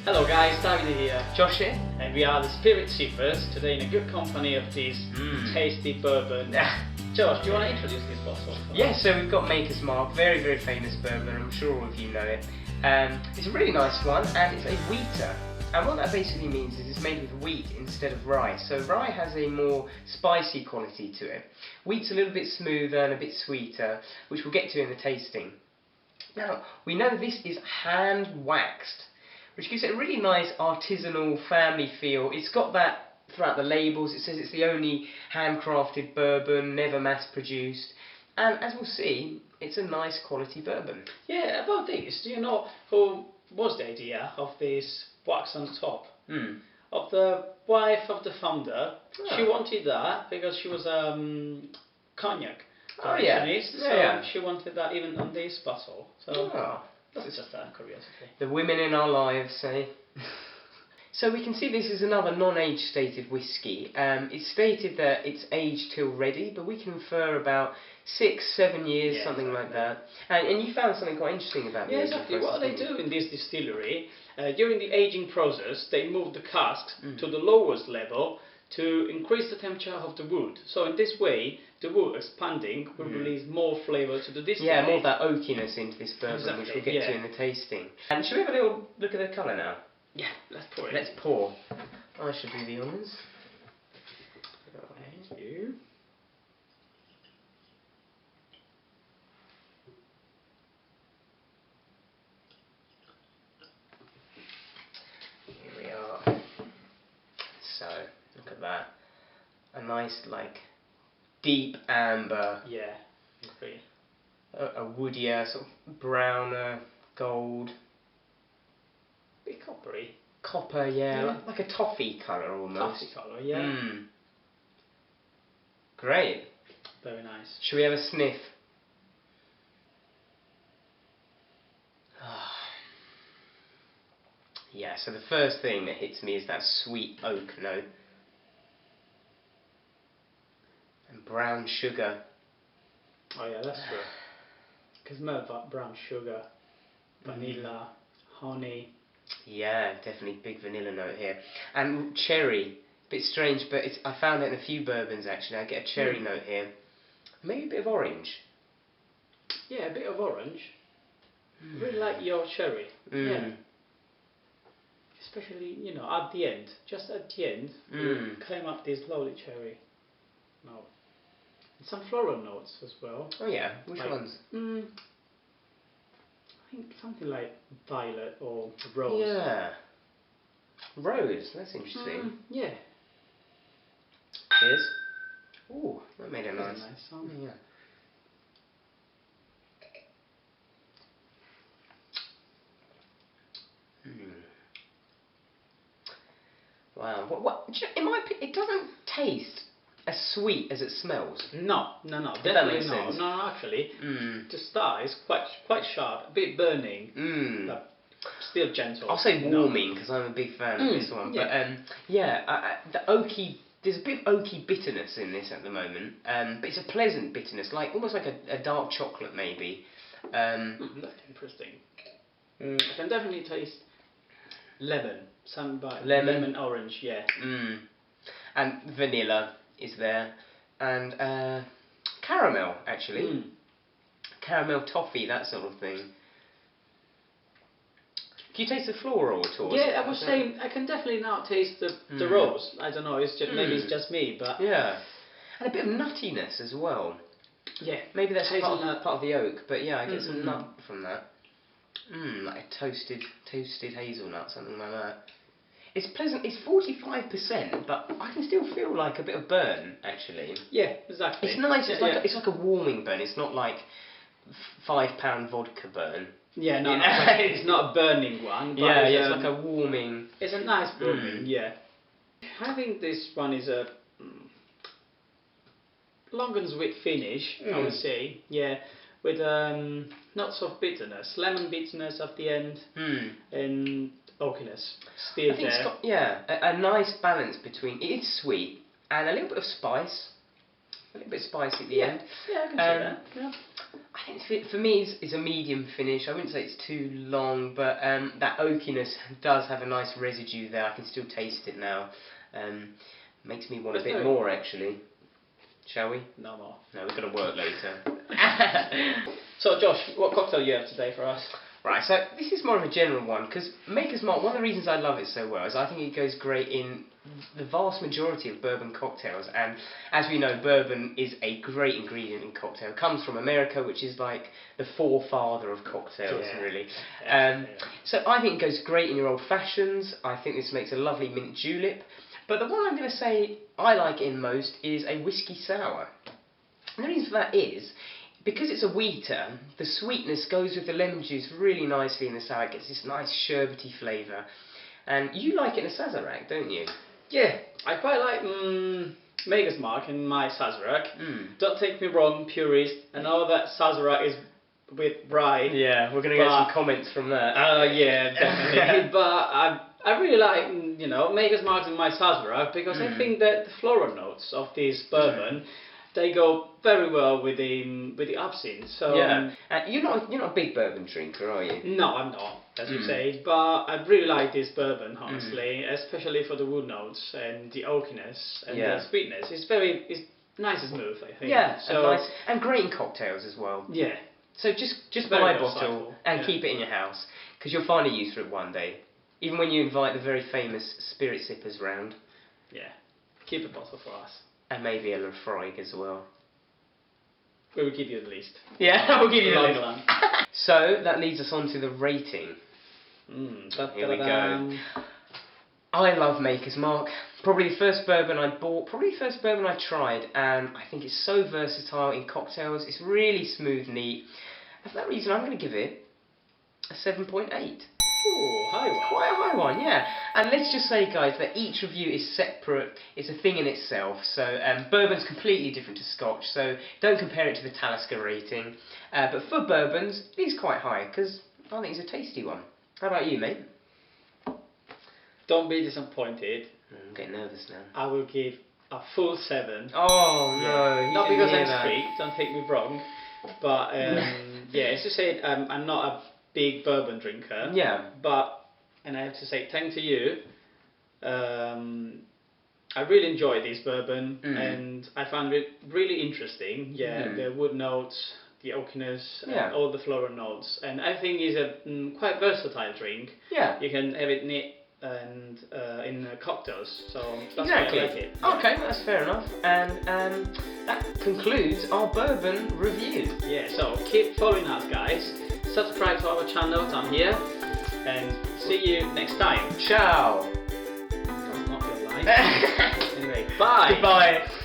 Hello guys, Davide here, Josh here. and we are the Spirit Sippers, today in a good company of this tasty bourbon. Josh, do you want to introduce this bottle? Yeah, so we've got Maker's Mark, very, very famous bourbon, I'm sure all of you know it. It's a really nice one, and it's a wheater. And what that basically means is it's made with wheat instead of rye. So rye has a more spicy quality to it. Wheat's a little bit smoother and a bit sweeter, which we'll get to in the tasting. Now, we know this is hand waxed, which gives it a really nice artisanal family feel. It's got that throughout the labels. It says it's the only handcrafted bourbon, never mass produced. And as we'll see, it's a nice quality bourbon. Yeah, about this, do you know who was the idea of this wax on top? Of the wife of the founder. She wanted that because she was cognac collectionist, so she wanted that even on this bottle. So that's just a curiosity. The women in our lives, eh? So we can see this is another non-age stated whiskey. It's stated that it's aged till ready, but we can infer about 6-7 years, something like that. And you found something quite interesting about the aging process. What they do in this distillery, during the aging process, they move the casks to the lowest level to increase the temperature of the wood. So in this way, the wood expanding will release more flavour to the distillery. Yeah, more of that oakiness into this bourbon, which we'll get to in the tasting. And should we have a little look at the colour now? Yeah, let's pour it. Let's pour. I should do the honours. Thank you. Here we are. So, look at that. A nice, like, deep amber. Yeah, agree. A woodier, sort of browner, gold. Bit coppery. Copper, yeah. Like a toffee colour almost. Toffee colour, yeah. Great. Very nice. Should we have a sniff? Yeah, so the first thing that hits me is that sweet oak note. And brown sugar. Oh yeah, that's true. You can smell that brown sugar, vanilla, honey. Yeah, definitely big vanilla note here. And cherry. Bit strange, but I found it in a few bourbons actually. I get a cherry note here. Maybe a bit of orange. Yeah, a bit of orange. Really like your cherry. Yeah. Especially, you know, at the end. Just at the end, you came up this lovely cherry note. And some floral notes as well. Oh yeah, which ones? I think something like violet or rose. Yeah. Rose, that's interesting. Yeah. Cheers. Ooh, that made a nice sound. Yeah. Wow. It doesn't taste as sweet as it smells. No, definitely not. No, actually, the start is quite sharp, a bit burning, but still gentle. I'll say warming because I'm a big fan of this one. Yeah. But the oaky, there's a bit of oaky bitterness in this at the moment. But it's a pleasant bitterness, like almost like a dark chocolate maybe. That's interesting. I can definitely taste lemon, lemon orange, yeah. And vanilla is there, and caramel actually, caramel toffee, that sort of thing. Can you taste the floral at all? Yeah, I was saying I can definitely now taste the rose. I don't know, it's just maybe it's just me, but yeah, and a bit of nuttiness as well. Yeah, maybe that's part of the oak, but yeah, I get some nut from that. Like a toasted hazelnut, something like that. It's pleasant. It's 45%, but I can still feel like a bit of burn, actually. Yeah, exactly. It's nice. It's like a warming burn. It's not like £5 vodka burn. Yeah, no, it's not a burning one. But it's like a warming. It's a nice warming. Yeah. I think this one is a long and sweet finish. I would say. Yeah. With notes of bitterness, lemon bitterness at the end, and oakiness still I think it's got a nice balance between it is sweet and a little bit of spice, A little bit spicy at the end. Yeah, I can see that. Yeah. I think for me it's a medium finish. I wouldn't say it's too long, but that oakiness does have a nice residue there. I can still taste it now. Makes me want a bit more actually. Shall we? No more. No, we're going to work later. So Josh, what cocktail you have today for us? Right, so this is more of a general one, because Maker's Mark, one of the reasons I love it so well is I think it goes great in the vast majority of bourbon cocktails, and as we know, bourbon is a great ingredient in cocktail. It comes from America, which is like the forefather of cocktails, really. So I think it goes great in your old fashions. I think this makes a lovely mint julep. But the one I'm going to say I like in most is a whiskey sour. And the reason for that is, because it's a wheater, the sweetness goes with the lemon juice really nicely in the sour. It gets this nice sherbety flavour. And you like it in a Sazerac, don't you? Yeah, I quite like Maker's Mark in my Sazerac. Don't take me wrong, purist. I know that Sazerac is with rye. Yeah, we're going to get some comments from that. Yeah, definitely. But I really like, Maker's Mark in my Sazerac because I think that the floral notes of this bourbon, they go very well with the absinthe. So yeah, you're not a big bourbon drinker, are you? No, I'm not, as you say. But I really like this bourbon, honestly, especially for the wood notes and the oakiness and the sweetness. It's nice and smooth, I think. Yeah, so nice and great in cocktails as well. Yeah. So just buy a bottle and keep it in your house, because you'll find a use for it one day. Even when you invite the very famous spirit sippers round. Yeah, keep a bottle for us. And maybe a Lefroy as well. We will give you the list. Yeah, we'll give you the list. So that leads us on to the rating. Here we go. I love Maker's Mark. Probably the first bourbon I bought, probably the first bourbon I tried, and I think it's so versatile in cocktails. It's really smooth, neat. And for that reason, I'm going to give it a 7.8. Ooh, high one. Quite a high one, yeah. And let's just say, guys, that each review is separate. It's a thing in itself. So bourbon's completely different to Scotch, so don't compare it to the Talisker rating. But for bourbons, it is quite high, because I think it's a tasty one. How about you, mate? Don't be disappointed. I'm getting nervous now. I will give a full 7. Oh, no. Not because I'm strict, don't take me wrong. But, as you said, I'm not a big bourbon drinker. Yeah. But, and I have to say, thanks to you, I really enjoyed this bourbon, and I found it really interesting. Yeah, the wood notes, the oakiness, and all the floral notes. And I think it's a quite versatile drink. Yeah. You can have it neat and in cocktails, so that's why I like it. Yeah. Okay, that's fair enough. And that concludes our bourbon review. Yeah, so keep following us, guys. Subscribe to our channel down here, and see you next time. Ciao. That's not your line. Anyway, bye. Goodbye.